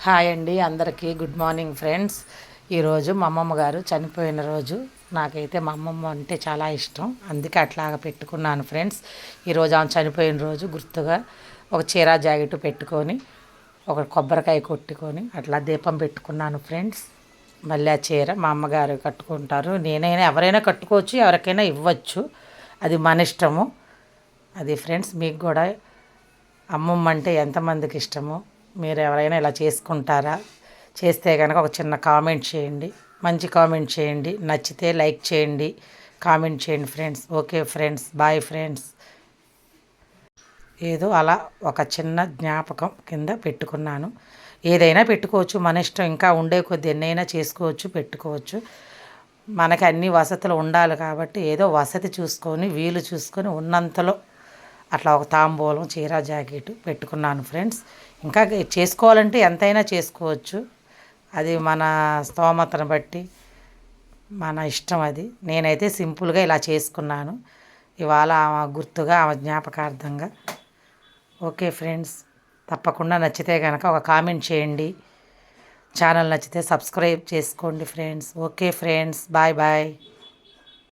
Hi అండి, అందరికీ good morning friends. ఈరోజు మా అమ్మమ్మ గారు చనిపోయిన రోజు. నాకైతే మా అమ్మమ్మ అంటే చాలా ఇష్టం, అందుకే అట్లాగా పెట్టుకున్నాను ఫ్రెండ్స్. ఈరోజు ఆమె చనిపోయిన రోజు గుర్తుగా ఒక చీర జాకెట్ పెట్టుకొని, ఒక కొబ్బరికాయ కొట్టుకొని అట్లా దీపం పెట్టుకున్నాను ఫ్రెండ్స్. మళ్ళీ ఆ చీర మా అమ్మగారు కట్టుకుంటారు, నేనైనా ఎవరైనా కట్టుకోవచ్చు, ఎవరికైనా ఇవ్వచ్చు, అది మన ఇష్టము. అది ఫ్రెండ్స్, మీకు కూడా అమ్మమ్మ అంటే ఎంతమందికి ఇష్టమో, మీరు ఎవరైనా ఇలా చేసుకుంటారా? చేస్తే కనుక ఒక చిన్న కామెంట్ చేయండి, మంచి కామెంట్ చేయండి, నచ్చితే లైక్ చేయండి, కామెంట్ చేయండి friends. Okay friends, bye friends. ఏదో అలా ఒక చిన్న జ్ఞాపకం కింద పెట్టుకున్నాను. ఏదైనా పెట్టుకోవచ్చు, మన ఇష్టం. ఇంకా ఉండే కొద్ది ఎన్నైనా చేసుకోవచ్చు, పెట్టుకోవచ్చు. మనకి అన్ని వసతులు ఉండాలి కాబట్టి ఏదో వసతి చూసుకొని, వీలు చూసుకొని ఉన్నంతలో అట్లా ఒక తాంబూలం చీర జాకెట్ పెట్టుకున్నాను ఫ్రెండ్స్. ఇంకా చేసుకోవాలంటే ఎంతైనా చేసుకోవచ్చు, అది మన స్తోమతను బట్టి మన ఇష్టం. అది నేనైతే సింపుల్గా ఇలా చేసుకున్నాను ఇవాళ, ఆమె గుర్తుగా, ఆమె జ్ఞాపకార్థంగా. ఓకే ఫ్రెండ్స్, తప్పకుండా నచ్చితే కనుక ఒక కామెంట్ చేయండి, ఛానల్ నచ్చితే సబ్స్క్రైబ్ చేసుకోండి friends. Okay friends, bye bye.